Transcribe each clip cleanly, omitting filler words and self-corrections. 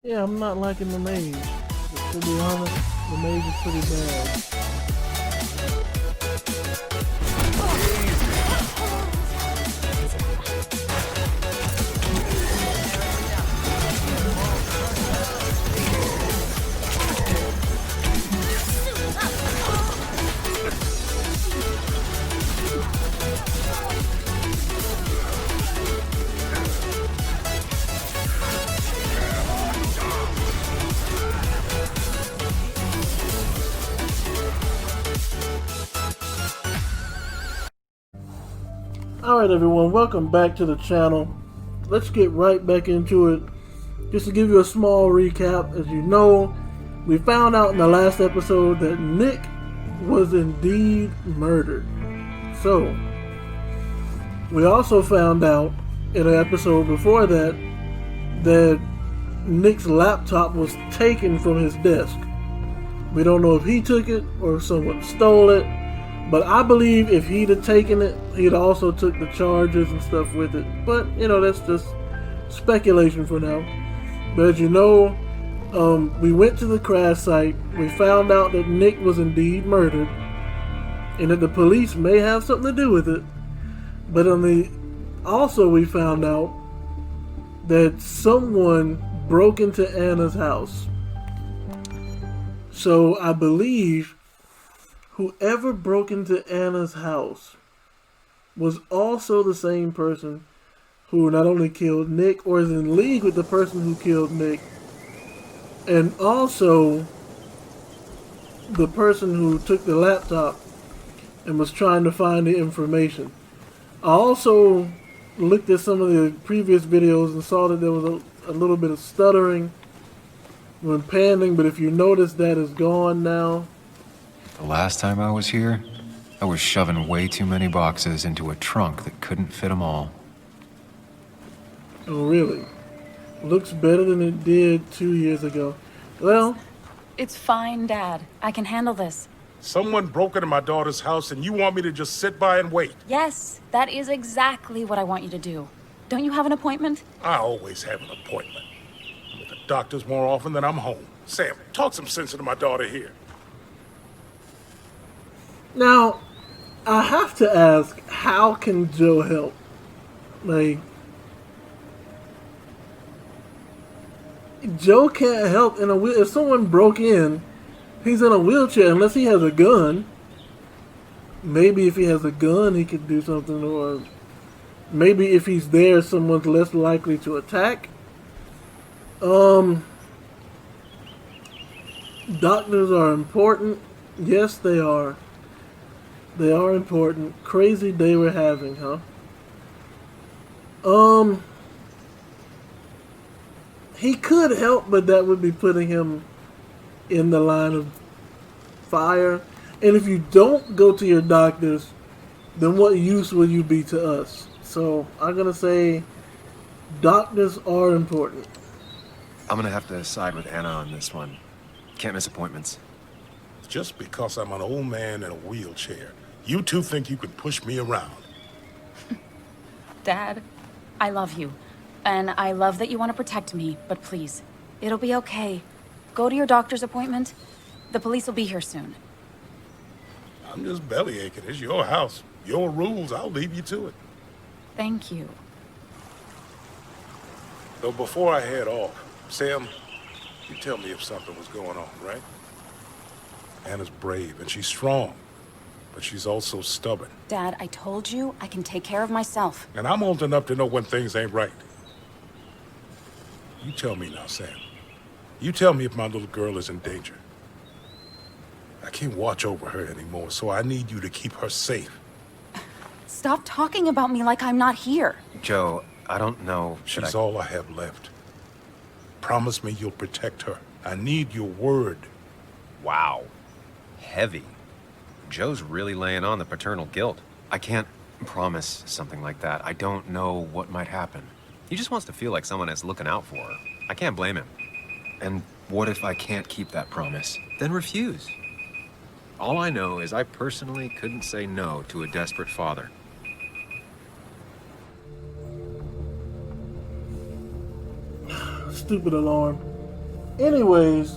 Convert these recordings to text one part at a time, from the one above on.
Yeah, I'm not liking the mage. But to be honest, the mage is pretty bad. Alright everyone, welcome back to the channel. Let's get right back into it. Just to give you a small recap, as you know, we found out in the last episode that Nick was indeed murdered. So, we also found out in an episode before that Nick's laptop was taken from his desk. We don't know if he took it or if someone stole it. But I believe if he'd have taken it, he'd also took the charges and stuff with it. But, you know, that's just speculation for now. But as you know, we went to the crash site. We found out that Nick was indeed murdered. And that the police may have something to do with it. But also we found out that someone broke into Anna's house. So I believe whoever broke into Anna's house was also the same person who not only killed Nick or is in league with the person who killed Nick, and also the person who took the laptop and was trying to find the information. I also looked at some of the previous videos and saw that there was a little bit of stuttering when panning, but if you notice, that is gone now. The last time I was here, I was shoving way too many boxes into a trunk that couldn't fit them all. Oh, really? Looks better than it did 2 years ago. Well, It's fine, Dad. I can handle this. Someone broke into my daughter's house and you want me to just sit by and wait? Yes, that is exactly what I want you to do. Don't you have an appointment? I always have an appointment. I'm at the doctor's more often than I'm home. Sam, talk some sense into my daughter here. now, I have to ask, how can Joe help? Like, Joe can't help in a wheel. If someone broke in, he's in a wheelchair unless he has a gun. Maybe if he has a gun, he could do something, or maybe if he's there, someone's less likely to attack. Doctors are important. Yes, they are. They are important. Crazy day we're having, huh? He could help, but that would be putting him in the line of fire. And if you don't go to your doctors, then what use will you be to us? So I'm gonna say doctors are important. I'm gonna have to side with Anna on this one. Can't miss appointments. Just because I'm an old man in a wheelchair, you two think you can push me around. Dad, I love you. And I love that you want to protect me, but please, it'll be okay. Go to your doctor's appointment. The police will be here soon. I'm just belly aching. It's your house. Your rules, I'll leave you to it. Thank you. Though before I head off, Sam, you tell me if something was going on, right? Anna's brave and she's strong, but she's also stubborn. Dad, I told you I can take care of myself. And I'm old enough to know when things ain't right. You tell me now, Sam. You tell me if my little girl is in danger. I can't watch over her anymore, so I need you to keep her safe. Stop talking about me like I'm not here. Joe, I don't know. She's all I have left. Promise me you'll protect her. I need your word. Wow. Heavy. Joe's really laying on the paternal guilt. I can't promise something like that. I don't know what might happen. He just wants to feel like someone is looking out for her. I can't blame him. And what if I can't keep that promise? Then refuse. All I know is I personally couldn't say no to a desperate father. Stupid alarm. Anyways,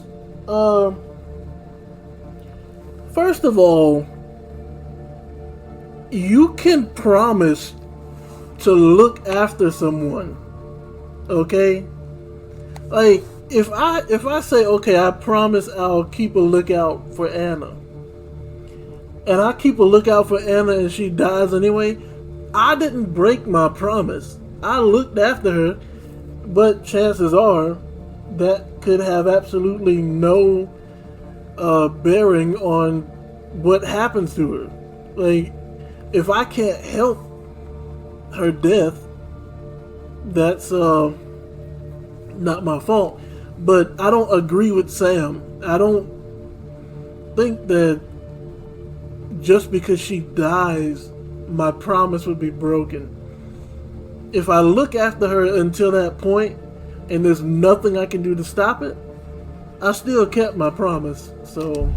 first of all, you can promise to look after someone, okay? Like, if I say, okay, I promise I'll keep a lookout for Anna, and I keep a lookout for Anna and she dies anyway, I didn't break my promise. I looked after her, but chances are that could have absolutely no bearing on what happens to her. Like, if I can't help her death, that's not my fault. But I don't agree with Sam. I don't think that just because she dies, my promise would be broken. If I look after her until that point, and there's nothing I can do to stop it, I still kept my promise, so...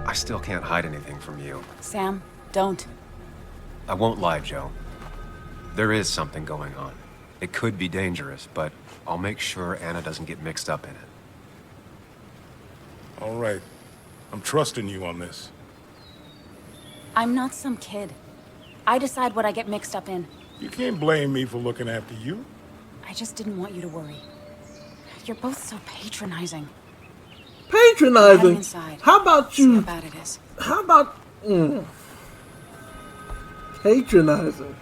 I still can't hide anything from you. Sam, don't. I won't lie, Joe. There is something going on. It could be dangerous, but I'll make sure Anna doesn't get mixed up in it. All right. I'm trusting you on this. I'm not some kid. I decide what I get mixed up in. You can't blame me for looking after you. I just didn't want you to worry. You're both so patronizing. Heading Patronizing? inside. How about See how you... bad it is. How about... patronizing?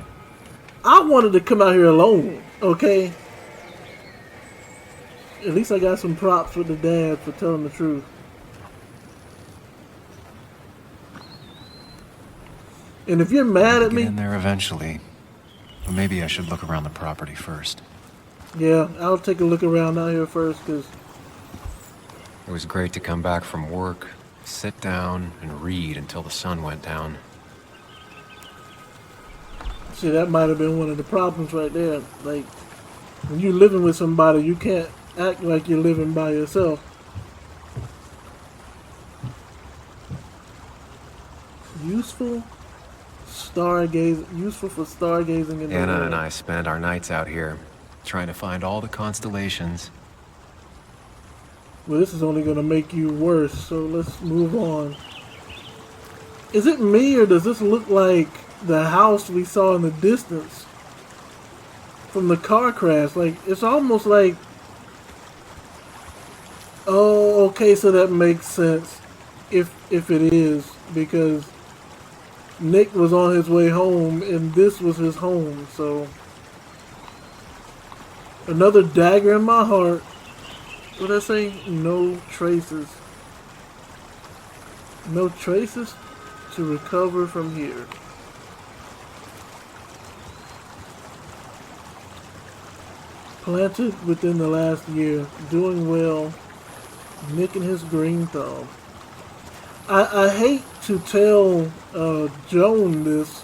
I wanted to come out here alone, okay? At least I got some props with the dad for telling the truth. And if you're mad at Get me... in there eventually. But maybe I should look around the property first. Yeah, I'll take a look around out here first, because... It was great to come back from work, sit down, and read until the sun went down. See, that might have been one of the problems right there. Like, when you're living with somebody, you can't act like you're living by yourself. Useful for stargazing in the Anna world. and I spend our nights out here, trying to find all the constellations. Well, this is only going to make you worse, so let's move on. Is it me, or does this look like the house we saw in the distance from the car crash? Like, it's almost like... Oh, okay, so that makes sense. If it is, because Nick was on his way home, and this was his home, so... Another dagger in my heart. What did I say? No traces. No traces to recover from here. Planted within the last year. Doing well. Nick and his green thumb. I hate to tell Joan this,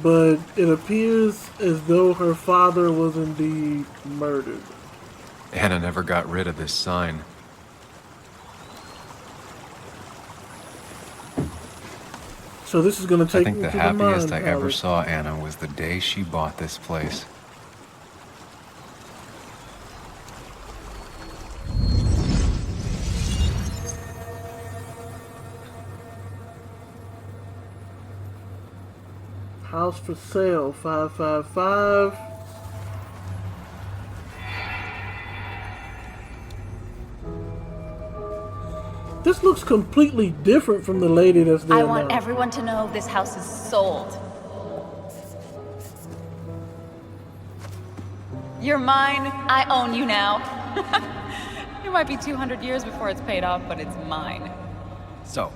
but it appears as though her father was indeed murdered. Anna never got rid of this sign. So this is going to I take think me the to happiest the I mind ever palace. saw Anna was the day she bought this place. House for sale, 555. This looks completely different from the lady that's there I want now. everyone to know this house is sold. You're mine. I own you now. It might be 200 years before it's paid off, but it's mine. So,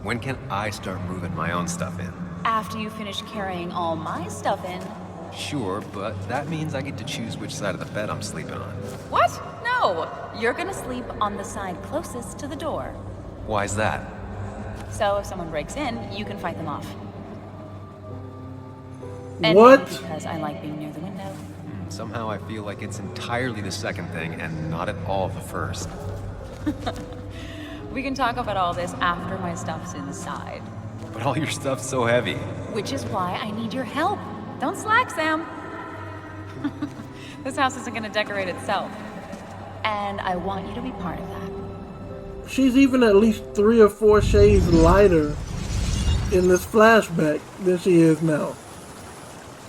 when can I start moving my own stuff in? After you finish carrying all my stuff in. Sure, but that means I get to choose which side of the bed I'm sleeping on. What? No! You're gonna sleep on the side closest to the door. Why's that? So if someone breaks in, you can fight them off. And What? maybe because I like being near the window. Somehow I feel like it's entirely the second thing and not at all the first. We can talk about all this after my stuff's inside. But all your stuff's so heavy. Which is why I need your help. Don't slack, Sam. This house isn't gonna decorate itself. And I want you to be part of that. She's even at least 3 or 4 shades lighter in this flashback than she is now.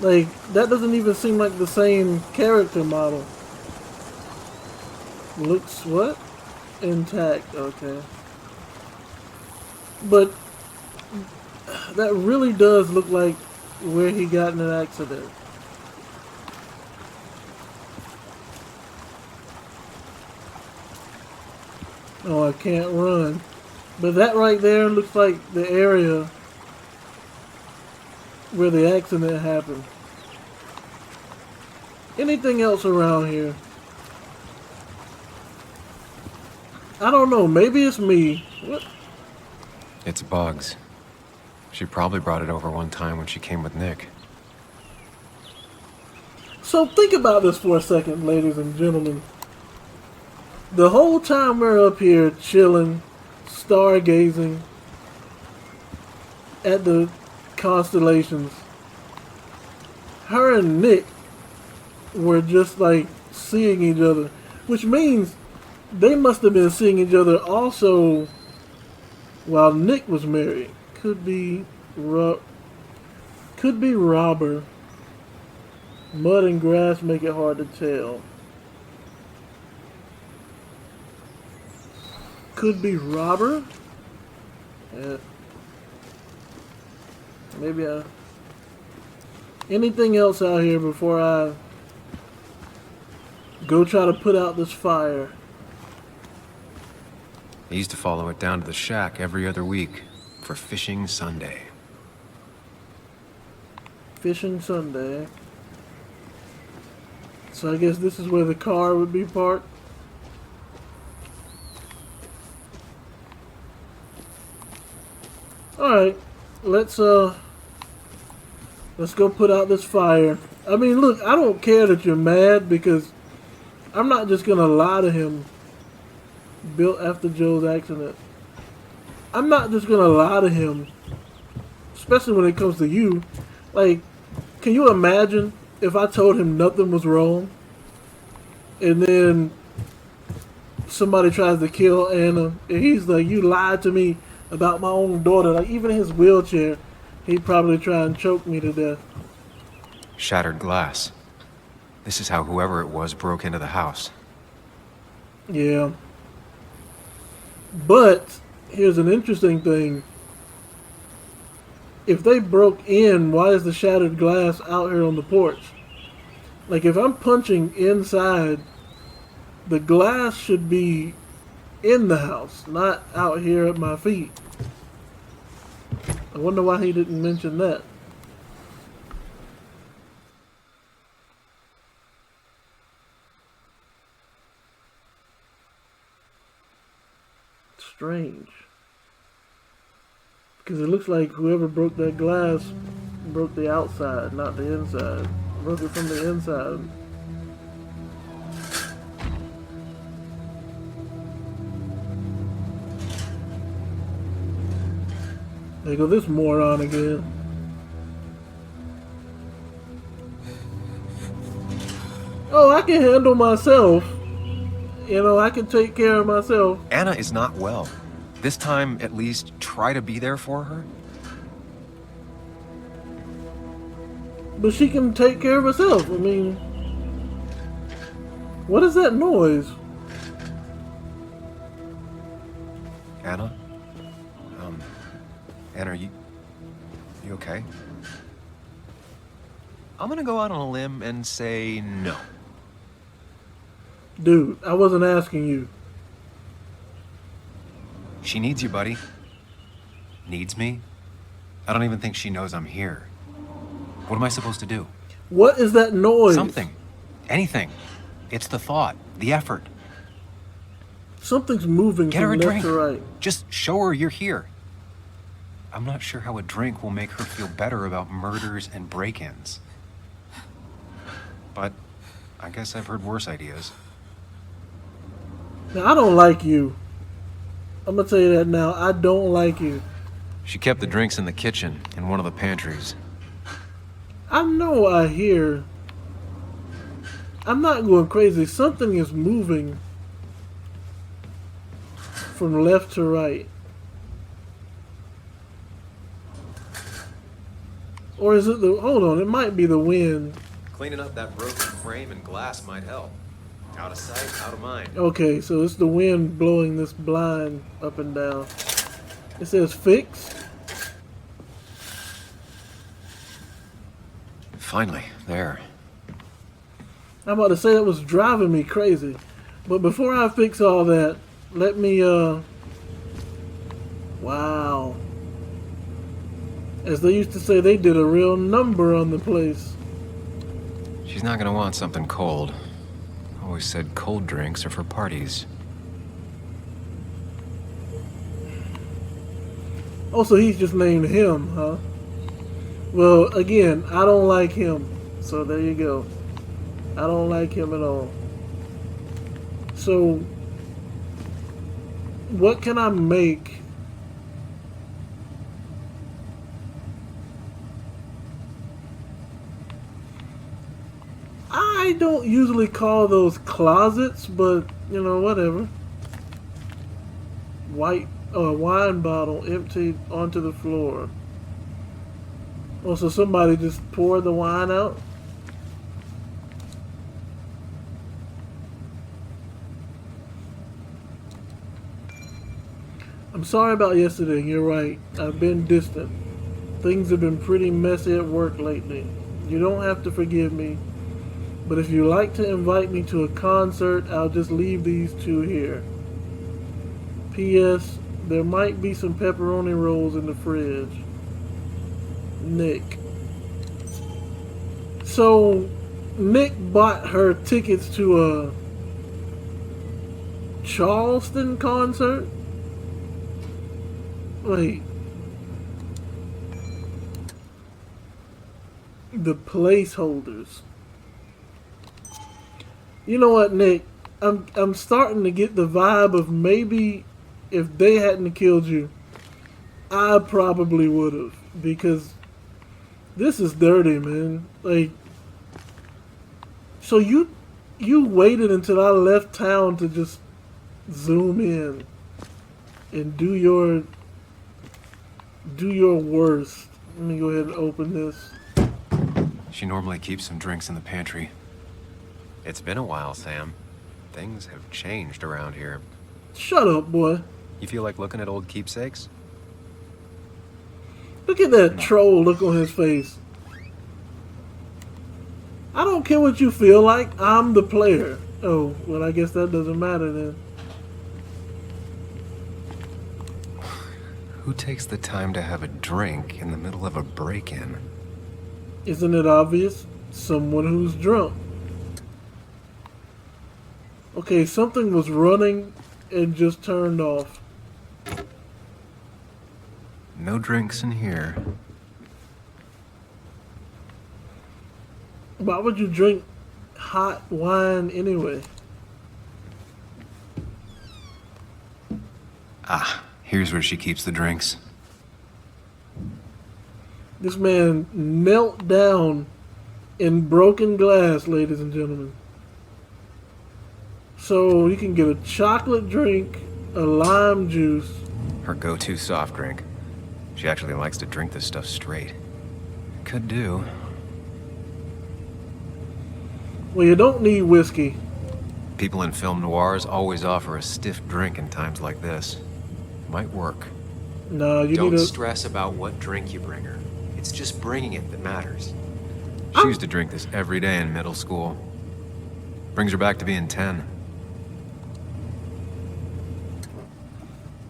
Like, that doesn't even seem like the same character model. Looks what? Intact, okay. But that really does look like where he got in an accident. Oh, I can't run. But that right there looks like the area where the accident happened. Anything else around here? I don't know. Maybe it's me. What? It's bugs. She probably brought it over one time when she came with Nick. So think about this for a second, ladies and gentlemen. The whole time we're up here chilling, stargazing at the constellations, her and Nick were just like seeing each other, which means they must have been seeing each other also while Nick was married. Could be robber. Mud and grass make it hard to tell. Could be robber. Maybe anything else out here before I go try to put out this fire. I used to follow it down to the shack every other week for fishing Sunday. Fishing Sunday. So I guess this is where the car would be parked. Alright, let's go put out this fire. I mean, look, I don't care that you're mad because I'm not just gonna lie to him. Built after Joe's accident. I'm not just gonna lie to him, especially when it comes to you. Like, can you imagine if I told him nothing was wrong and then somebody tries to kill Anna and he's like, you lied to me about my own daughter? Like, even in his wheelchair, he'd probably try and choke me to death. Shattered glass. This is how whoever it was broke into the house. Yeah. But here's an interesting thing. If they broke in, why is the shattered glass out here on the porch? Like, if I'm punching inside, the glass should be in the house, not out here at my feet. I wonder why he didn't mention that. Strange. Because it looks like whoever broke that glass broke the outside, not the inside. Broke it from the inside. There go this moron again. Oh, I can handle myself. You know, I can take care of myself. Anna is not well. This time, at least, try to be there for her. But she can take care of herself. I mean, what is that noise? Anna? Anna, are you okay? I'm gonna go out on a limb and say no. Dude, I wasn't asking you. She needs you, buddy. Needs me? I don't even think she knows I'm here. What am I supposed to do? What is that noise? Something. Anything. It's the thought, the effort. Something's moving Get her from a left drink. to right. Just show her you're here. I'm not sure how a drink will make her feel better about murders and break-ins. But I guess I've heard worse ideas. Now, I don't like you. I'm gonna tell you that now. I don't like you. She kept the drinks in the kitchen, in one of the pantries. I know I hear. I'm not going crazy. Something is moving from left to right. Or is it the... Hold on, it might be the wind. Cleaning up that broken frame and glass might help. Out of sight, out of mind. Okay, so it's the wind blowing this blind up and down. It says fix. Finally, there. I'm about to say that was driving me crazy. But before I fix all that, let me, wow. As they used to say, they did a real number on the place. She's not gonna want something cold. Always said cold drinks are for parties. Oh, so he's just named him, huh? Well, again, I don't like him. So there you go. I don't like him at all. So, what can I make? I don't usually call those closets, but, you know, whatever. Wine bottle emptied onto the floor. Oh, so somebody just poured the wine out? I'm sorry about yesterday, you're right. I've been distant. Things have been pretty messy at work lately. You don't have to forgive me. But if you like to invite me to a concert, I'll just leave these two here. P.S. There might be some pepperoni rolls in the fridge. Nick. So, Nick bought her tickets to a Charleston concert? Wait. The placeholders. You know what, Nick? I'm starting to get the vibe of maybe if they hadn't killed you, I probably would have, because this is dirty, man. Like, so you waited until I left town to just zoom in and do your worst. Let me go ahead and open this. She normally keeps some drinks in the pantry. It's been a while, Sam. Things have changed around here. Shut up, boy. You feel like looking at old keepsakes? Look at that troll look on his face. I don't care what you feel like. I'm the player. Oh, well, I guess that doesn't matter then. Who takes the time to have a drink in the middle of a break-in? Isn't it obvious? Someone who's drunk. Okay, something was running and just turned off. No drinks in here. Why would you drink hot wine anyway? Ah, here's where she keeps the drinks. This man knelt down in broken glass, ladies and gentlemen. So you can get a chocolate drink, a lime juice. Her go-to soft drink. She actually likes to drink this stuff straight. Could do. Well, you don't need whiskey. People in film noirs always offer a stiff drink in times like this. Might work. No, you Don't need a... stress about what drink you bring her. It's just bringing it that matters. She used to drink this every day in middle school. Brings her back to being 10.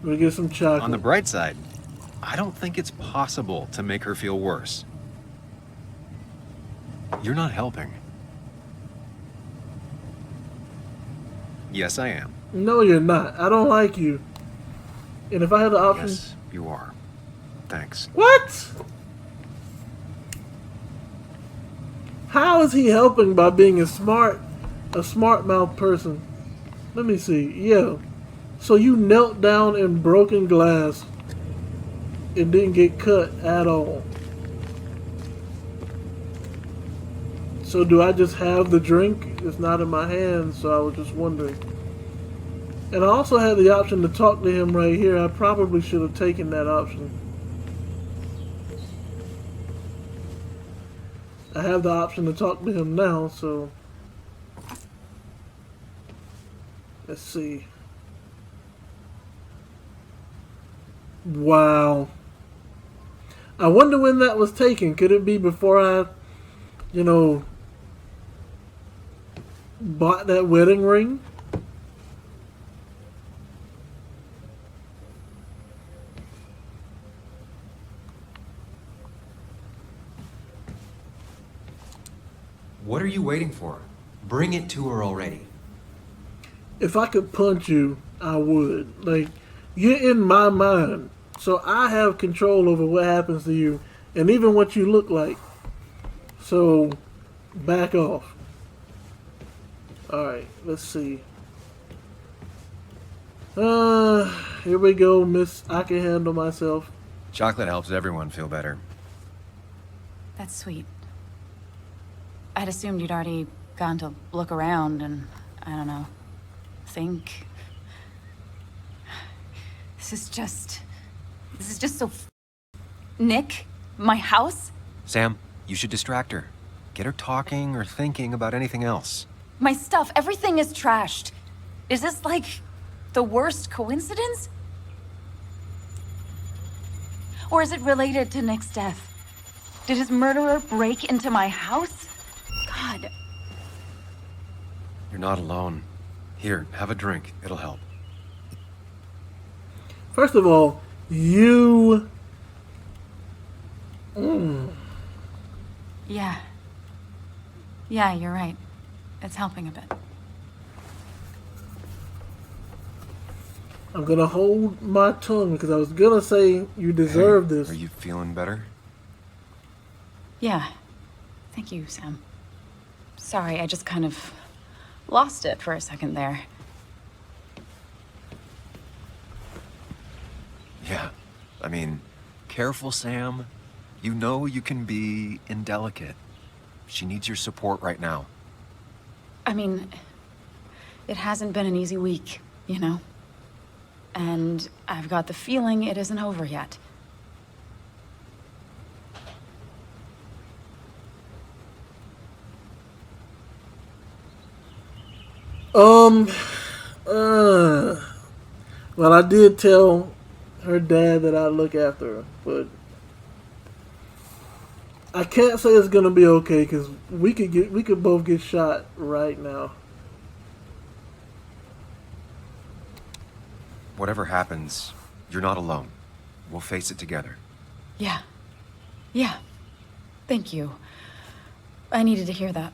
We'll get some chocolate. On the bright side, I don't think it's possible to make her feel worse. You're not helping. Yes, I am. No, you're not. I don't like you. And if I had the option... Yes, you are. Thanks. What? How is he helping by being a smart mouth person? Let me see. Yeah. So you knelt down in broken glass and didn't get cut at all. So do I just have the drink? It's not in my hands, so I was just wondering. And I also had the option to talk to him right here. I probably should have taken that option. I have the option to talk to him now, so let's see. Wow. I wonder when that was taken. Could it be before I, you know, bought that wedding ring? What are you waiting for? Bring it to her already. If I could punch you, I would. Like, you're in my mind. So I have control over what happens to you and even what you look like. So, back off. Alright, let's see. Here we go, Miss I Can Handle Myself. Chocolate helps everyone feel better. That's sweet. I'd assumed you'd already gone to look around and, I don't know, think. This is just so Nick? My house? Sam, you should distract her. Get her talking or thinking about anything else. My stuff, everything is trashed. Is this like the worst coincidence? Or is it related to Nick's death? Did his murderer break into my house? God. You're not alone. Here, have a drink. It'll help. First of all, you... Yeah. Yeah, you're right. It's helping a bit. I'm gonna hold my tongue because I was gonna say you deserve this. Are you feeling better? Yeah. Thank you, Sam. Sorry, I just kind of lost it for a second there. Yeah. I mean, careful, Sam. You know you can be indelicate. She needs your support right now. I mean, it hasn't been an easy week, you know? And I've got the feeling it isn't over yet. Well, I did tell her dad that I'd look after her, but I can't say it's gonna be okay because we could both get shot right now. Whatever happens, you're not alone. We'll face it together. Yeah. Yeah. Thank you. I needed to hear that.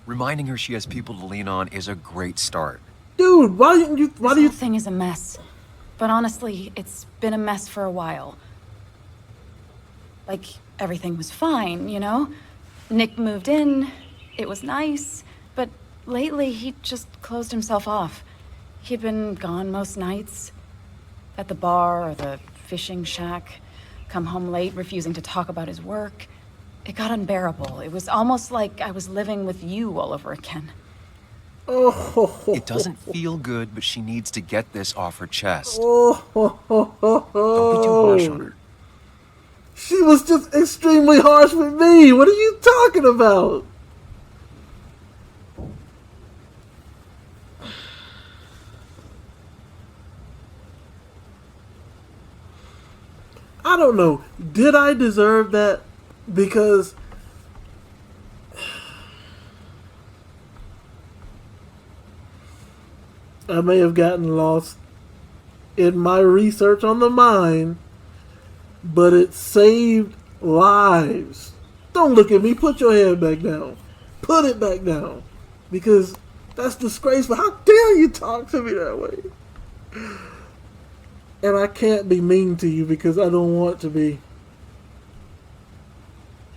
Reminding her she has people to lean on is a great start. Dude, why do you? This whole thing is a mess. But honestly, it's been a mess for a while. Like, everything was fine, you know? Nick moved in, it was nice, but lately he just closed himself off. He'd been gone most nights. At the bar or the fishing shack. Come home late, refusing to talk about his work. It got unbearable. It was almost like I was living with you all over again. It doesn't feel good, but she needs to get this off her chest. Don't be too harsh on her. She was just extremely harsh with me. What are you talking about? I don't know. Did I deserve that? Because I may have gotten lost in my research on the mine, but it saved lives. Don't look at me. Put your head back down. Put it back down. Because that's disgraceful. How dare you talk to me that way? And I can't be mean to you because I don't want to be.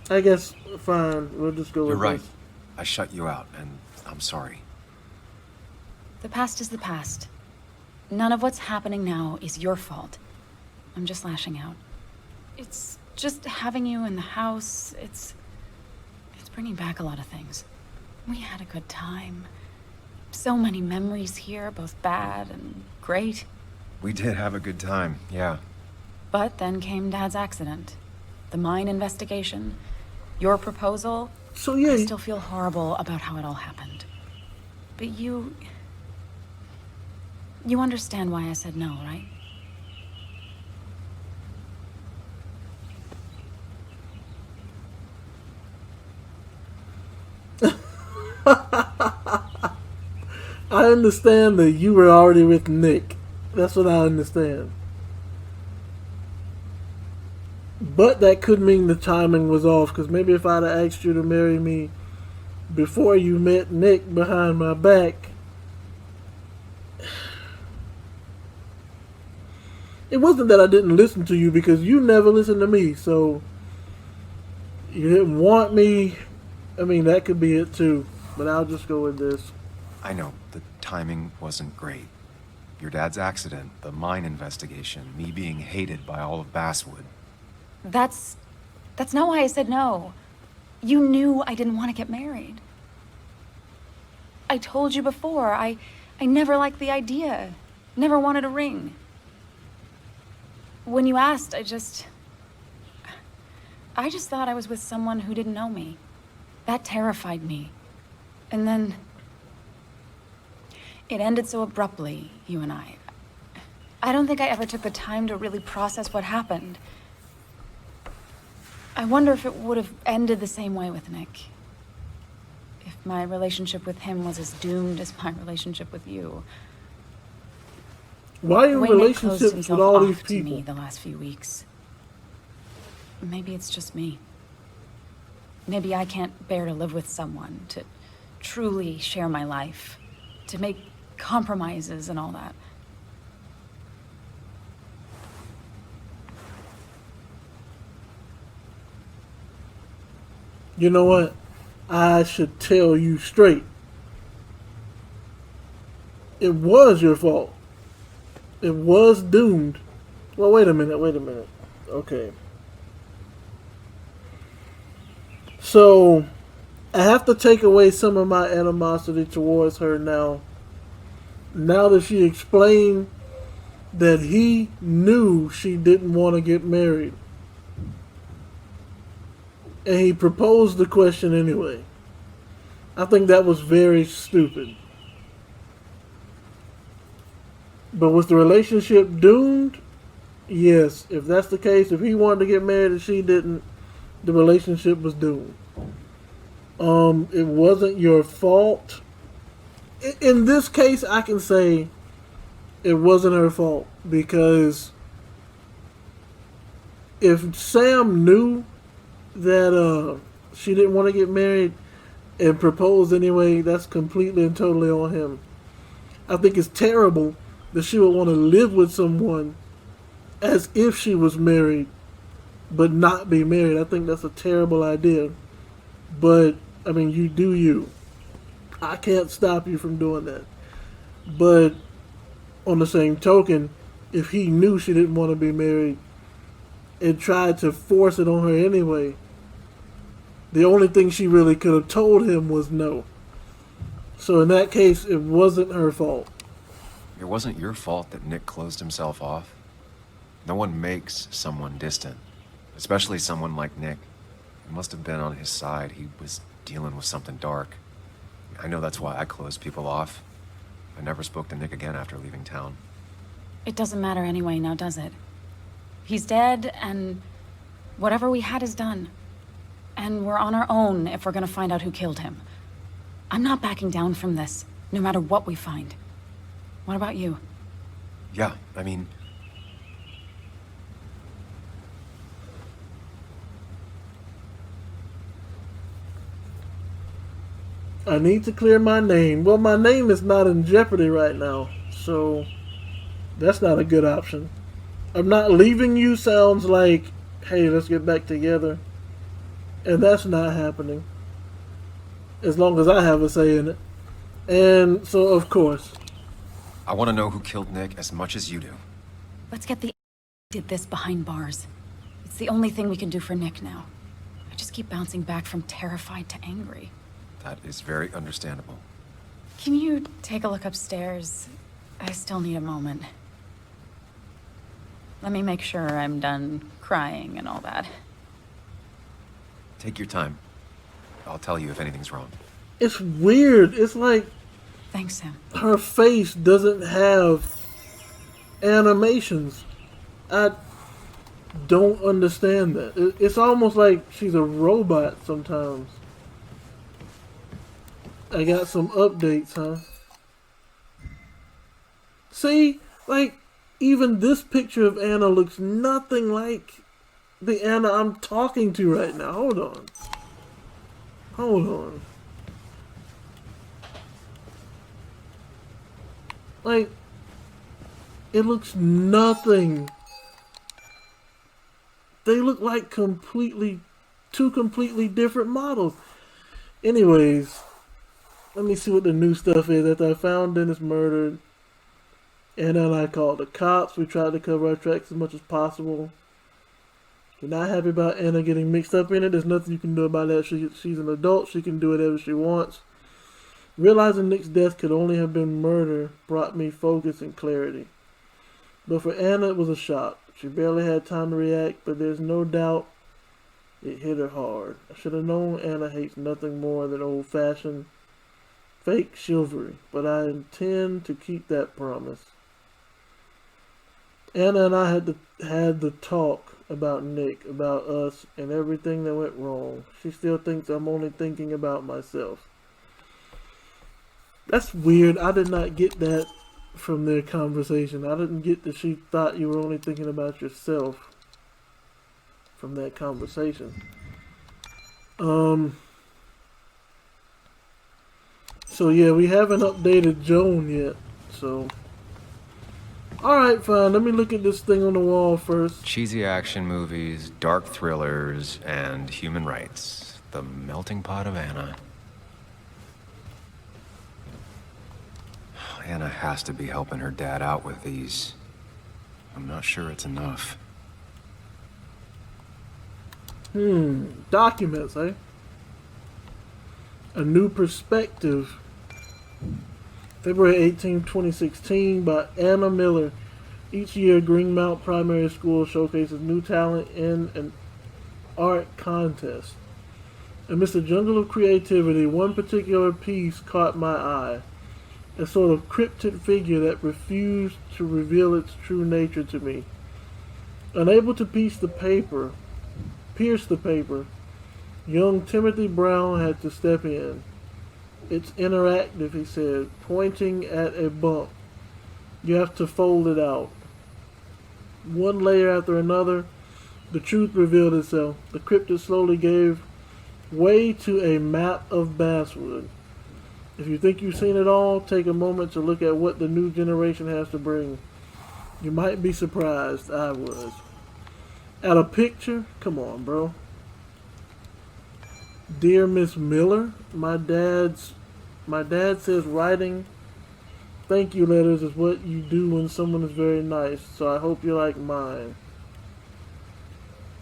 I guess, fine. We'll just go with You're right. this. I shut you out, and I'm sorry. The past is the past. None of what's happening now is your fault. I'm just lashing out. It's just having you in the house. It's bringing back a lot of things. We had a good time. So many memories here, both bad and great. We did have a good time, yeah. But then came Dad's accident. The mine investigation. Your proposal. So yeah, I still feel horrible about how it all happened. But you understand why I said no, right? I understand that you were already with Nick. That's what I understand. But that could mean the timing was off, because maybe if I'd have asked you to marry me before you met Nick behind my back, it wasn't that I didn't listen to you, because you never listened to me, so you didn't want me. I mean, that could be it too, but I'll just go with this. I know, the timing wasn't great. Your dad's accident, the mine investigation, me being hated by all of Basswood. That's not why I said no. You knew I didn't want to get married. I told you before, I never liked the idea. Never wanted a ring. When you asked, I just thought I was with someone who didn't know me. That terrified me. And then it ended so abruptly, you and I. I don't think I ever took the time to really process what happened. I wonder if it would have ended the same way with Nick. If my relationship with him was as doomed as my relationship with you. Why are you in The way Nick closed relationships himself with all off these to me people? the last few weeks. Maybe it's just me. Maybe I can't bear to live with someone, to truly share my life, to make compromises and all that. You know what? I should tell you straight. It was your fault. It was doomed. Well, wait a minute. Okay. So, I have to take away some of my animosity towards her now. Now that she explained that he knew she didn't want to get married. And he proposed the question anyway. I think that was very stupid. But was the relationship doomed? Yes. If that's the case, if he wanted to get married and she didn't, the relationship was doomed. It wasn't your fault. In this case, I can say it wasn't her fault, because if Sam knew that she didn't want to get married and proposed anyway, that's completely and totally on him. I think it's terrible that she would want to live with someone as if she was married but not be married. I think that's a terrible idea. But, I mean, you do you. I can't stop you from doing that. But, on the same token, if he knew she didn't want to be married and tried to force it on her anyway, the only thing she really could have told him was no. So in that case, it wasn't her fault. It wasn't your fault that Nick closed himself off. No one makes someone distant, especially someone like Nick. It must have been on his side. He was dealing with something dark. I know that's why I closed people off. I never spoke to Nick again after leaving town. It doesn't matter anyway, now does it? He's dead, and whatever we had is done. And we're on our own if we're gonna find out who killed him. I'm not backing down from this, no matter what we find. What about you? Yeah, I mean... I need to clear my name. Well, my name is not in jeopardy right now, so that's not a good option. I'm not leaving you sounds like, hey, let's get back together. And that's not happening. As long as I have a say in it. And so, of course. I want to know who killed Nick as much as you do. Let's get the did this behind bars. It's the only thing we can do for Nick now. I just keep bouncing back from terrified to angry. That is very understandable. Can you take a look upstairs? I still need a moment. Let me make sure I'm done crying and all that. Take your time. I'll tell you if anything's wrong. It's weird. It's like Thanks, Sam. her face doesn't have animations. I don't understand that. It's almost like she's a robot sometimes. I got some updates, huh? See, like, even this picture of Anna looks nothing like the Anna I'm talking to right now. Hold on. Hold on. Like, it looks nothing. They look like two completely different models. Anyways, let me see what the new stuff is. After I found Dennis murdered, Anna and I called the cops. We tried to cover our tracks as much as possible. You're not happy about Anna getting mixed up in it. There's nothing you can do about that. She's an adult. She can do whatever she wants. Realizing Nick's death could only have been murder brought me focus and clarity. But for Anna, it was a shock. She barely had time to react, but there's no doubt it hit her hard. I should have known Anna hates nothing more than old-fashioned fake chivalry, but I intend to keep that promise. Anna and I had the talk about Nick, about us, and everything that went wrong. She still thinks I'm only thinking about myself. That's weird. I did not get that from their conversation. I didn't get that she thought you were only thinking about yourself from that conversation. So yeah, we haven't updated Joan yet, so... Alright, fine. Let me look at this thing on the wall first. Cheesy action movies, dark thrillers, and human rights. The melting pot of Anna. Anna has to be helping her dad out with these. I'm not sure it's enough. Documents, eh? A New Perspective. February 18, 2016 by Anna Miller. Each year, Greenmount Primary School showcases new talent in an art contest. Amidst a jungle of creativity, one particular piece caught my eye. A sort of cryptid figure that refused to reveal its true nature to me. Unable to pierce the paper, young Timothy Brown had to step in. It's interactive, he said, pointing at a bump. You have to fold it out. One layer after another, the truth revealed itself. The cryptid slowly gave way to a map of basswood. If you think you've seen it all, take a moment to look at what the new generation has to bring. You might be surprised. I was. At a picture? Come on, bro. Dear Miss Miller, my dad says writing thank you letters is what you do when someone is very nice, so I hope you like mine.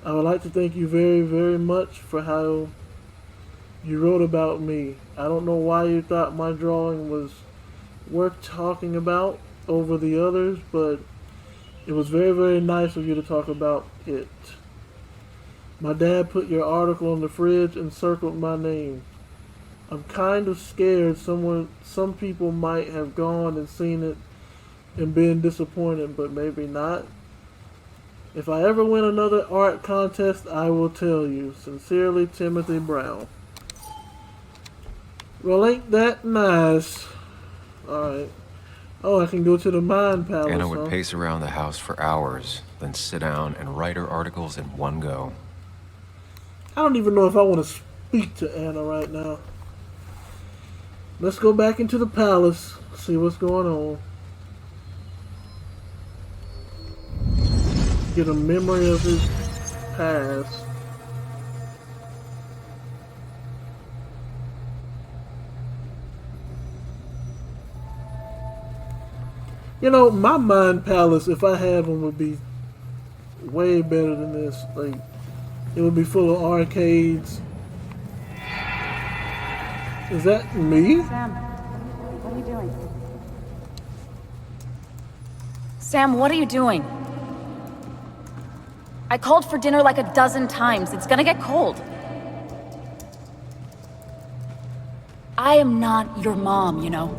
I would like to thank you very, very much for how you wrote about me. I don't know why you thought my drawing was worth talking about over the others, but it was very, very nice of you to talk about it. My dad put your article on the fridge and circled my name. I'm kind of scared some people might have gone and seen it and been disappointed, but maybe not. If I ever win another art contest, I will tell you. Sincerely, Timothy Brown. Well, ain't that nice? Alright. Oh, I can go to the Mind Palace, Anna would huh? pace around the house for hours, then sit down and write her articles in one go. I don't even know if I want to speak to Anna right now. Let's go back into the palace, see what's going on. Get a memory of his past. You know, my Mind Palace, if I had one, would be way better than this. Like, it would be full of arcades. Is that me? Sam, what Sam, what are you doing? I called for dinner like a dozen times. It's gonna get cold. I am not your mom, you know.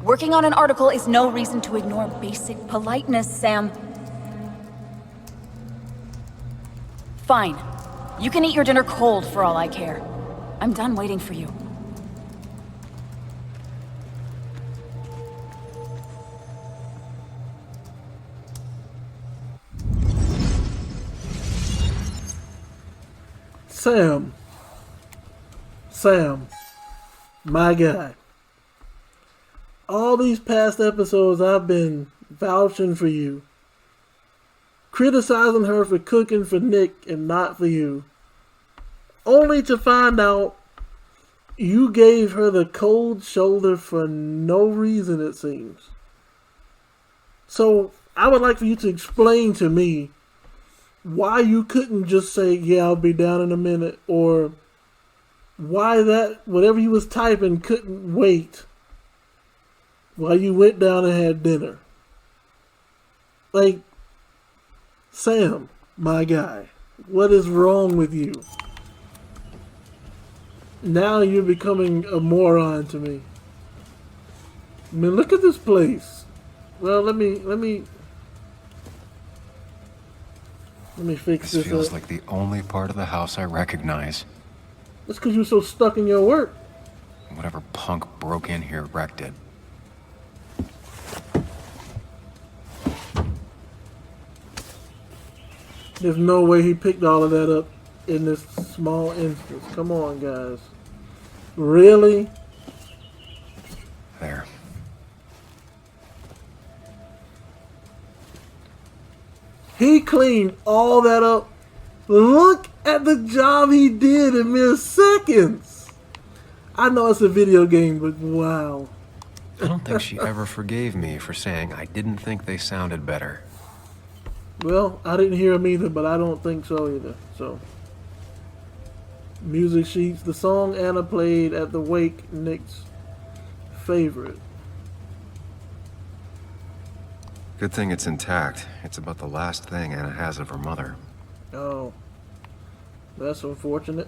Working on an article is no reason to ignore basic politeness, Sam. Fine. You can eat your dinner cold for all I care. I'm done waiting for you. Sam, my guy. All these past episodes I've been vouching for you. Criticizing her for cooking for Nick and not for you. Only to find out you gave her the cold shoulder for no reason, it seems. So, I would like for you to explain to me why you couldn't just say, yeah, I'll be down in a minute, or why that, whatever you was typing, couldn't wait while you went down and had dinner. Like, Sam, my guy, what is wrong with you? Now you're becoming a moron to me. I mean, look at this place. Well, let me fix This this feels up. like the only part of the house I recognize. That's because you're so stuck in your work. Whatever punk broke in here wrecked it. There's no way he picked all of that up in this small instance. Come on, guys. Really? There. He cleaned all that up. Look at the job he did in mere seconds. I know it's a video game, but wow. I don't think she ever forgave me for saying I didn't think they sounded better. Well, I didn't hear him either, but I don't think so either. So, music sheets. The song Anna played at the wake, Nick's favorite. Good thing it's intact. It's about the last thing Anna has of her mother. Oh, that's unfortunate.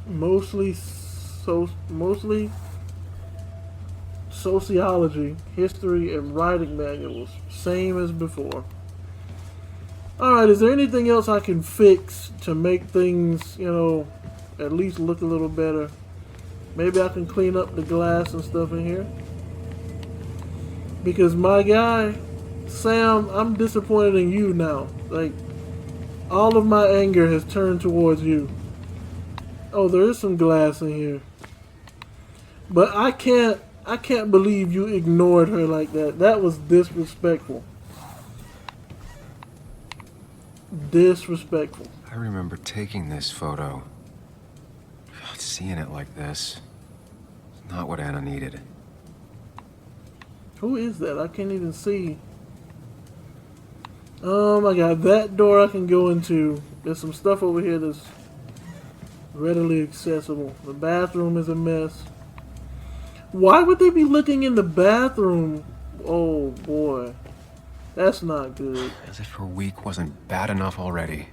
Mostly sociology, history, and writing manuals, same as before. Alright, is there anything else I can fix to make things, at least look a little better? Maybe I can clean up the glass and stuff in here. Because my guy, Sam, I'm disappointed in you now. Like, all of my anger has turned towards you. Oh, there is some glass in here. But I can't believe you ignored her like that. That was disrespectful. Disrespectful. I remember taking this photo. God, seeing it like this. It's not what Anna needed. Who is that? I can't even see. I got that door I can go into. There's some stuff over here that's readily accessible. The bathroom is a mess. Why would they be looking in the bathroom? Oh boy. That's not good. As if her week wasn't bad enough already.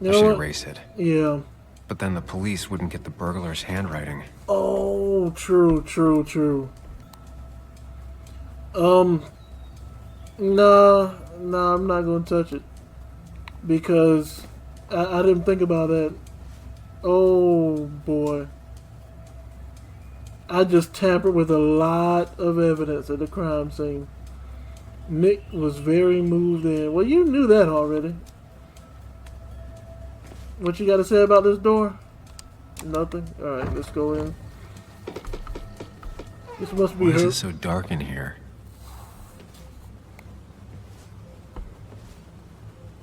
You I know should what? erase it. Yeah. But then the police wouldn't get the burglar's handwriting. Oh, true. Nah, I'm not gonna touch it. Because I didn't think about that. Oh boy. I just tampered with a lot of evidence at the crime scene. Nick was very moved in. Well, you knew that already. What you got to say about this door? Nothing? Alright, let's go in. This must be Why is her. it so dark in here?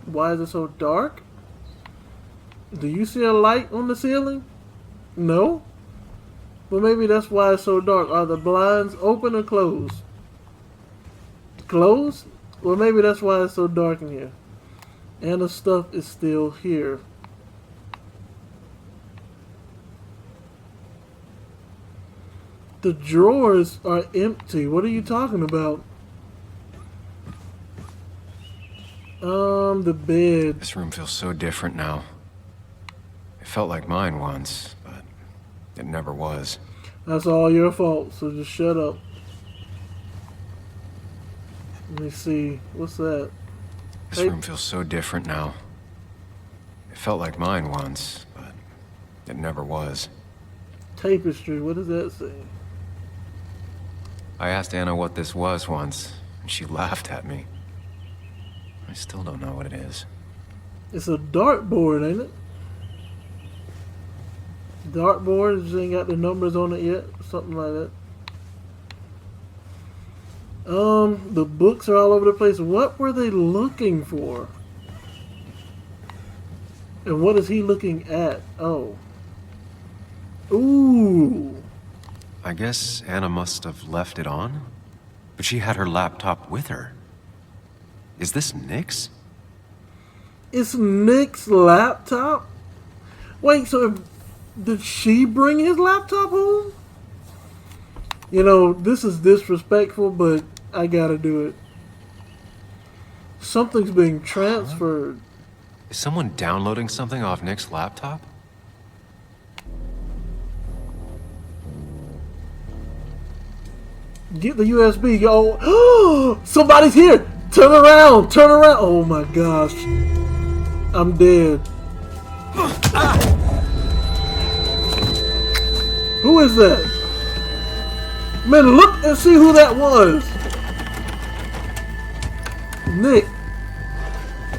Why is it so dark? Do you see a light on the ceiling? No? Well, maybe that's why it's so dark. Are the blinds open or closed? Closed? Well, maybe that's why it's so dark in here. And the stuff is still here. The drawers are empty. What are you talking about? The bed. This room feels so different now. It felt like mine once, but it never was. That's all your fault, so just shut up. Let me see. What's that? This room feels so different now. It felt like mine once, but it never was. Tapestry. What does that say? I asked Anna what this was once, and she laughed at me. I still don't know what it is. It's a dartboard, ain't it? Dartboard. Just ain't got the numbers on it yet. Something like that. The books are all over the place. What were they looking for? And what is he looking at? Oh. Ooh. I guess Anna must have left it on, but she had her laptop with her. Is this Nick's? It's Nick's laptop? Wait, so did she bring his laptop home? You know, this is disrespectful, but I gotta do it. Something's being transferred. Is someone downloading something off Nick's laptop? Get the USB, yo. Somebody's here! Turn around! Turn around! Oh my gosh. I'm dead. Who is that? Man, look and see who that was. Nick.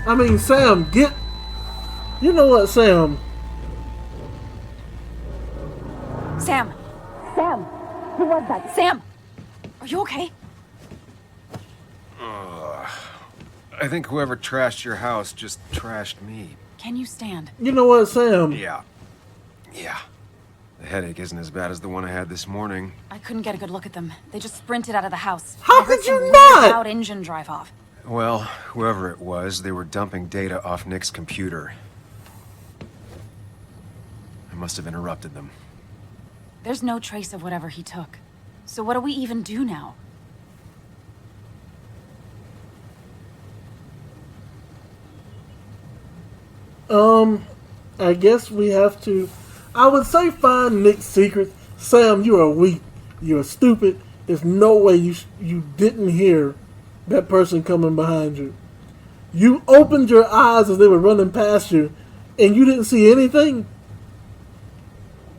I mean, Sam, get... You know what, Sam? Sam! Sam! Who was that? Sam! Are you okay? I think whoever trashed your house just trashed me. Can you stand? You know what, Sam? Yeah. The headache isn't as bad as the one I had this morning. I couldn't get a good look at them. They just sprinted out of the house. How I heard could you some really not? loud engine drive off. Well, whoever it was, they were dumping data off Nick's computer. I must have interrupted them. There's no trace of whatever he took. So what do we even do now? I guess we have to... I would say find Nick's secrets. Sam, you are weak. You are stupid. There's no way you didn't hear that person coming behind you. You opened your eyes as they were running past you, and you didn't see anything.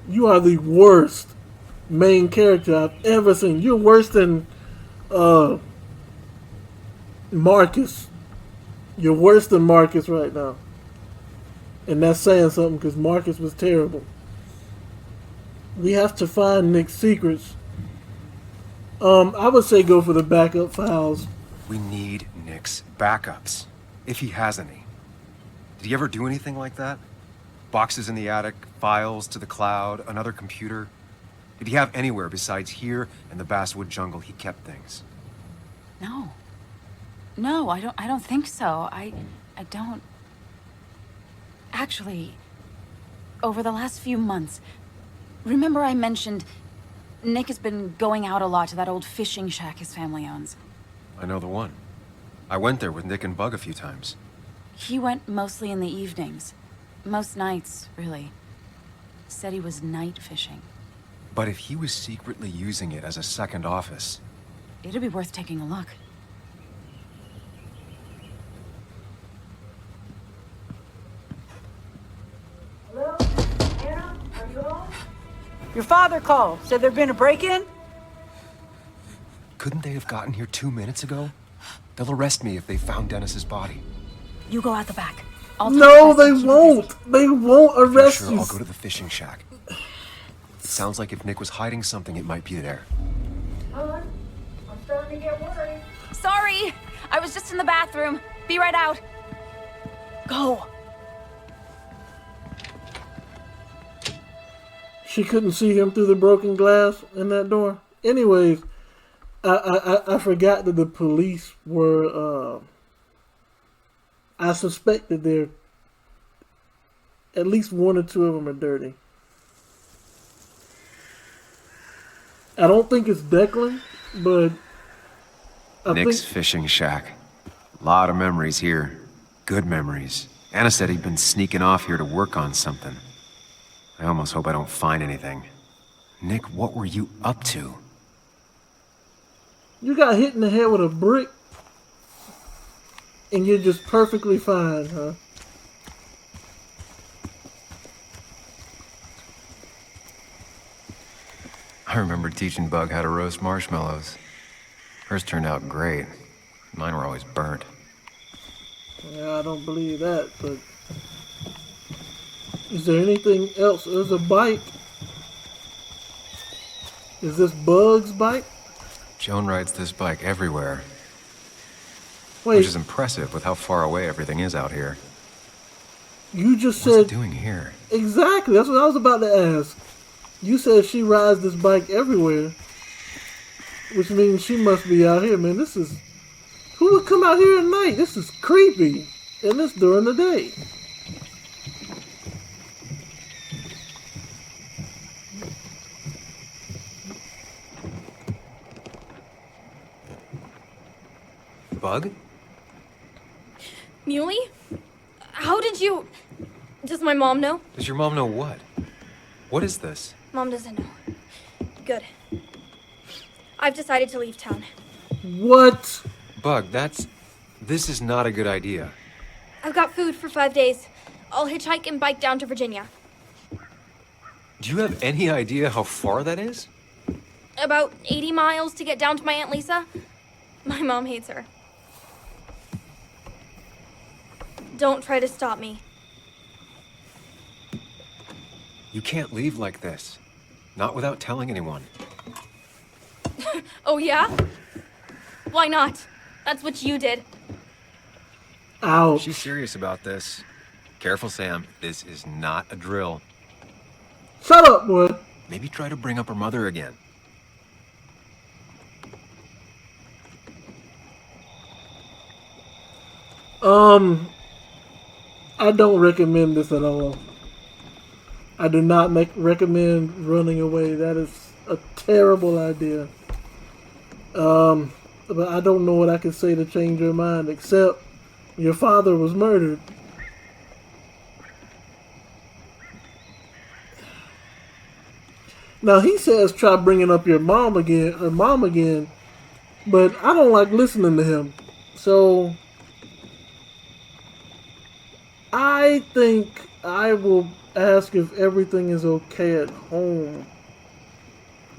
You are the worst main character I've ever seen. You're worse than Marcus. You're worse than Marcus right now. And that's saying something because Marcus was terrible. We have to find Nick's secrets. I would say go for the backup files. We need Nick's backups, if he has any. Did he ever do anything like that? Boxes in the attic, files to the cloud, another computer? Did he have anywhere besides here and the Basswood jungle he kept things? No. No, I don't think so. I don't... Actually, over the last few months, remember I mentioned Nick has been going out a lot to that old fishing shack his family owns. I know the one. I went there with Nick and Bug a few times. He went mostly in the evenings. Most nights, really. Said he was night fishing. But if he was secretly using it as a second office... It'd be worth taking a look. Hello? Anna? Are you home? Your father called. Said there'd been a break-in? Couldn't they have gotten here 2 minutes ago? They'll arrest me if they found Dennis's body. You go out the back. I'll No, talk to they Bess and keep won't. busy. They won't Yeah, arrest sure, you. I'll go to the fishing shack. It sounds like if Nick was hiding something, it might be there. Hon, I'm starting to get worried. Sorry! I was just in the bathroom. Be right out. Go. She couldn't see him through the broken glass in that door. Anyways, I forgot that the police were. I suspect that they're at least one or two of them are dirty. I don't think it's Declan, but I Nick's think fishing shack. Lot of memories here. Good memories. Anna said he'd been sneaking off here to work on something. I almost hope I don't find anything. Nick, what were you up to? you got hit in the head with a brick and you're just perfectly fine, huh? I remember teaching Bug how to roast marshmallows. Hers turned out great. Mine were always burnt. Yeah, I don't believe that, but is there anything else? There's a bike. Is this Bug's bike? Joan rides this bike everywhere, Wait, which is impressive with how far away everything is out here. you just What's said it doing here? exactly. That's what I was about to ask. You said she rides this bike everywhere, which means she must be out here, man. This is who would come out here at night? This is creepy, and it's during the day. Bug? Muley? How did you... Does my mom know? Does your mom know what? What is this? Mom doesn't know. Good. I've decided to leave town. What? Bug, this is not a good idea. I've got food for 5 days. I'll hitchhike and bike down to Virginia. Do you have any idea how far that is? About 80 miles to get down to my Aunt Lisa. My mom hates her. Don't try to stop me. You can't leave like this. Not without telling anyone. Oh, yeah? Why not? That's what you did. Ouch. She's serious about this. Careful, Sam. This is not a drill. Shut up, boy. Maybe try to bring up her mother again. I don't recommend this at all. I do not recommend running away. That is a terrible idea. But I don't know what I can say to change your mind, except your father was murdered. Now he says try bringing up her mom again, but I don't like listening to him. So I think I will ask if everything is okay at home.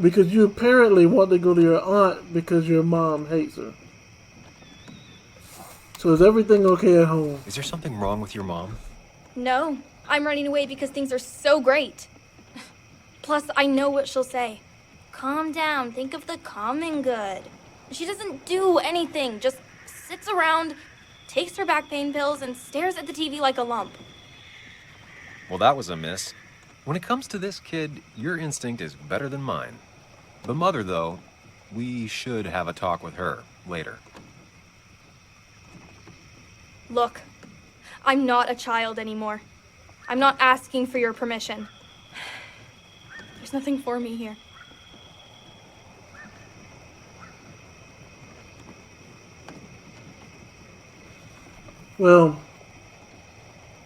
Because you apparently want to go to your aunt because your mom hates her. So is everything okay at home? Is there something wrong with your mom? No, I'm running away because things are so great. Plus, I know what she'll say. Calm down, think of the common good. She doesn't do anything, just sits around, takes her back pain pills, and stares at the TV like a lump. Well, that was a miss. When it comes to this kid, your instinct is better than mine. The mother, though, we should have a talk with her later. Look, I'm not a child anymore. I'm not asking for your permission. There's nothing for me here. Well,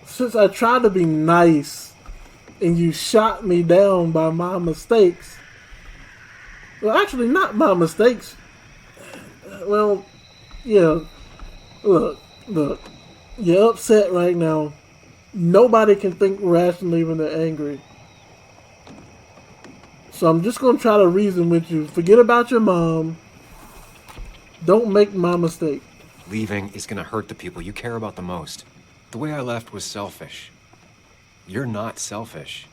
since I tried to be nice and you shot me down by my mistakes, well, actually, not my mistakes. Well, yeah. Look. You're upset right now. Nobody can think rationally when they're angry. So I'm just going to try to reason with you. Forget about your mom. Don't make my mistake. Leaving is gonna hurt the people you care about the most. The way I left was selfish. You're not selfish.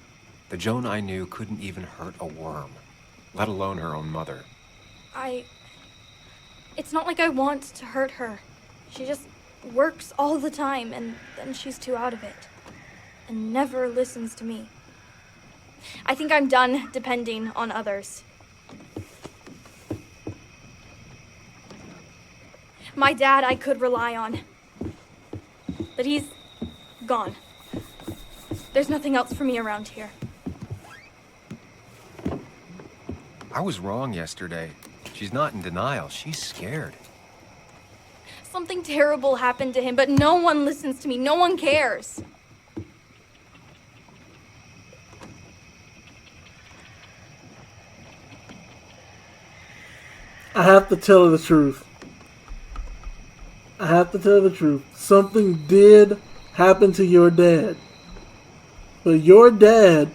The Joan I knew couldn't even hurt a worm, let alone her own mother. It's not like I want to hurt her. She just works all the time, and then she's too out of it. And never listens to me. I think I'm done depending on others. My dad I could rely on. But he's gone. There's nothing else for me around here. I was wrong yesterday. She's not in denial. She's scared. Something terrible happened to him, but no one listens to me. No one cares. I have to tell her the truth. I have to tell her the truth. Something did happen to your dad. But your dad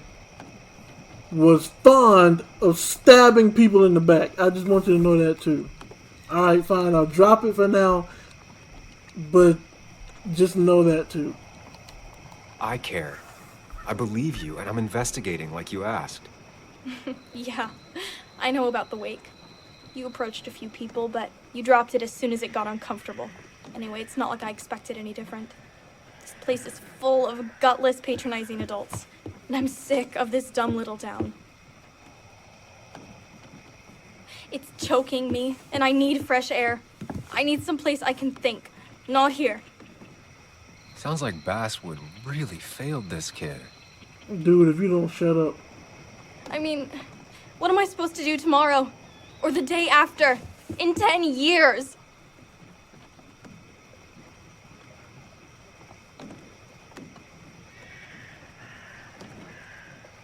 was fond of stabbing people in the back. I just want you to know that too. Alright, fine. I'll drop it for now. But just know that too. I care. I believe you, and I'm investigating like you asked. Yeah, I know about the wake. You approached a few people, but you dropped it as soon as it got uncomfortable. Anyway, it's not like I expected any different. This place is full of gutless, patronizing adults, and I'm sick of this dumb little town. It's choking me, and I need fresh air. I need some place I can think, not here. Sounds like Basswood really failed this kid. Dude, if you don't shut up. I mean, what am I supposed to do tomorrow? Or the day after? In 10 years?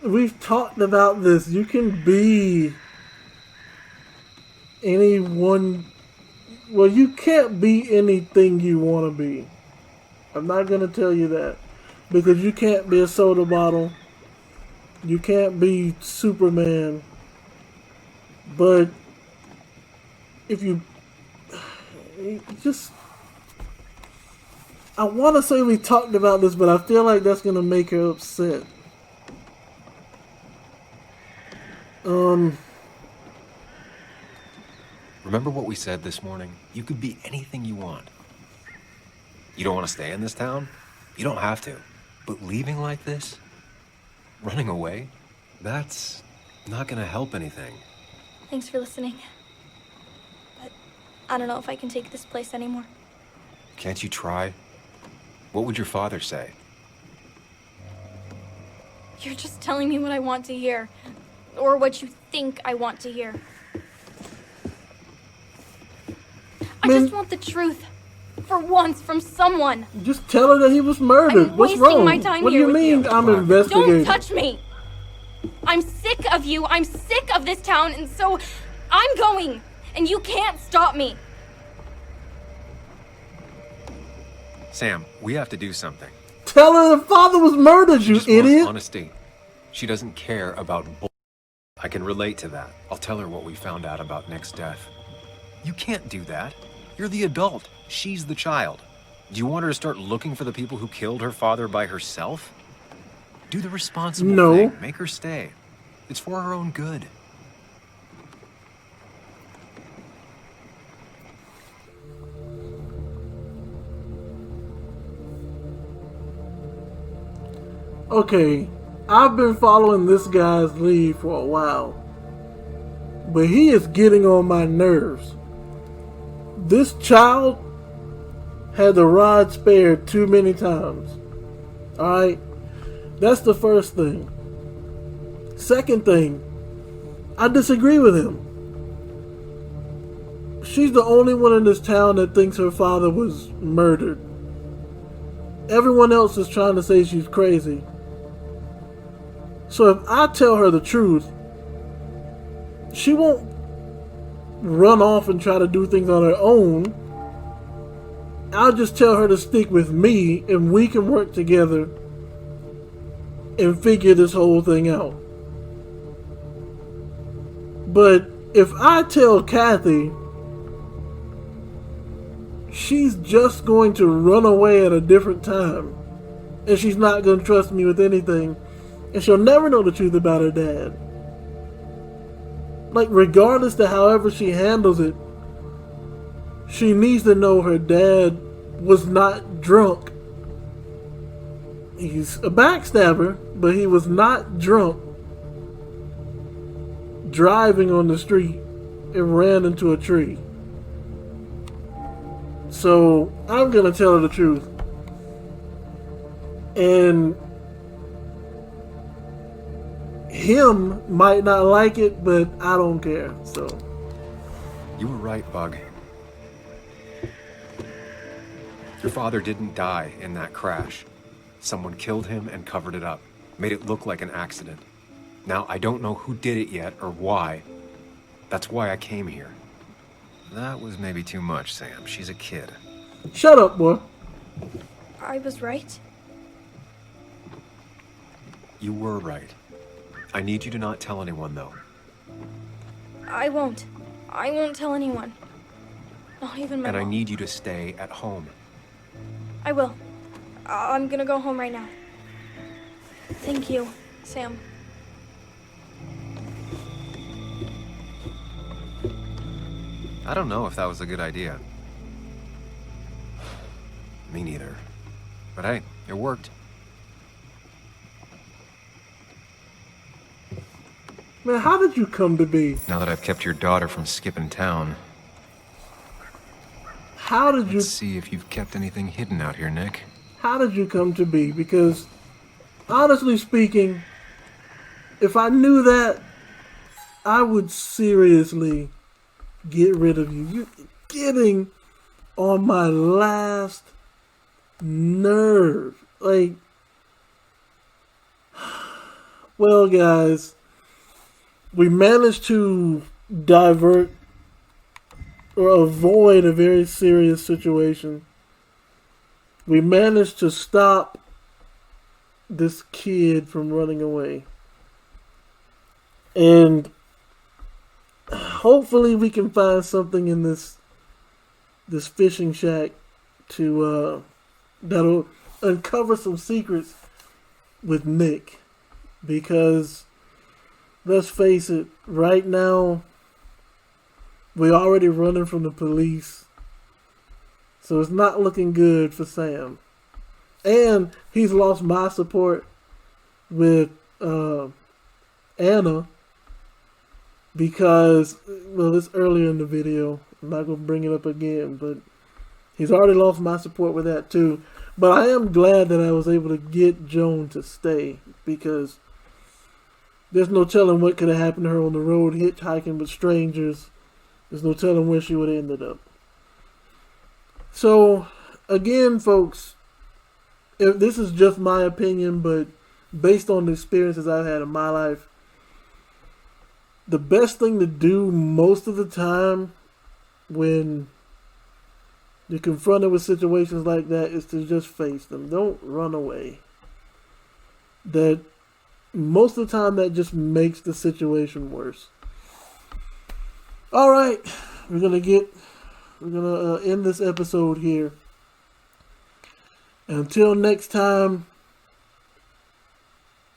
We've talked about this. You can be anyone. Well, you can't be anything you want to be. I'm not going to tell you that. Because you can't be a soda bottle. You can't be Superman. But if you just... I want to say we talked about this, but I feel like that's going to make her upset. Remember what we said this morning? You could be anything you want. You don't want to stay in this town? You don't have to. But leaving like this? Running away? That's not gonna help anything. Thanks for listening. But I don't know if I can take this place anymore. Can't you try? What would your father say? You're just telling me what I want to hear. Or what you think I want to hear. I just want the truth. For once, from someone. Just tell her that he was murdered. I'm What's wasting wrong? my time What do here you with mean you. I'm investigating? Don't touch me! I'm sick of you. I'm sick of this town, and so I'm going. And you can't stop me. Sam, we have to do something. Tell her the father was murdered, you She just wants idiot. honesty. She doesn't care about bull. I can relate to that. I'll tell her what we found out about Nick's death. You can't do that. You're the adult. She's the child. Do you want her to start looking for the people who killed her father by herself? Do the responsible thing. Make her stay. It's for her own good. Okay, I've been following this guy's lead for a while, but he is getting on my nerves. This child had the rod spared too many times. Alright? That's the first thing. Second thing, I disagree with him. She's the only one in this town that thinks her father was murdered. Everyone else is trying to say she's crazy. So if I tell her the truth, she won't run off and try to do things on her own. I'll just tell her to stick with me and we can work together and figure this whole thing out. But if I tell Kathy, she's just going to run away at a different time. And she's not going to trust me with anything. And she'll never know the truth about her dad. Like, regardless to however she handles it, she needs to know her dad was not drunk. He's a backstabber, but he was not drunk driving on the street and ran into a tree. So I'm gonna tell her the truth. And him might not like it, but I don't care. So You were right, Bug. Your father didn't die in that crash. Someone killed him and covered it up, made it look like an accident. Now, I don't know who did it yet or why. That's why I came here. That was maybe too much, Sam. She's a kid. shut up, boy. I was right. You were right. I need you to not tell anyone, though. I won't. I won't tell anyone. Not even my And I mom. need you to stay at home. I will. I'm gonna go home right now. Thank you, Sam. I don't know if that was a good idea. Me neither. But hey, it worked. Man, how did you come to be? Now that I've kept your daughter from skipping town, How did you let's see if you've kept anything hidden out here, Nick. how did you come to be? Because honestly speaking, if I knew that, I would seriously get rid of you. You're getting on my last nerve. Like, well, guys, we managed to divert or avoid a very serious situation. We managed to stop this kid from running away. And hopefully we can find something in this fishing shack to that'll uncover some secrets with Nick. Because let's face it, right now we're already running from the police. So it's not looking good for Sam. And he's lost my support with Anna because, well, it's earlier in the video. I'm not going to bring it up again, but he's already lost my support with that too. But I am glad that I was able to get Joan to stay because there's no telling what could have happened to her on the road hitchhiking with strangers. There's no telling where she would have ended up. So, again, folks, if this is just my opinion, but based on the experiences I've had in my life, the best thing to do most of the time when you're confronted with situations like that is to just face them. Don't run away. That most of the time that just makes the situation worse. All right, we're gonna end this episode here. Until next time,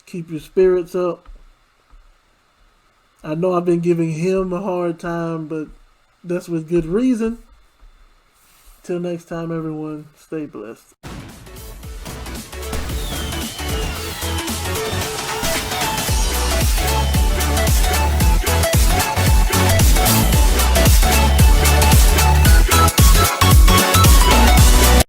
keep your spirits up. I know I've been giving him a hard time, but that's with good reason. Till next time, everyone, stay blessed.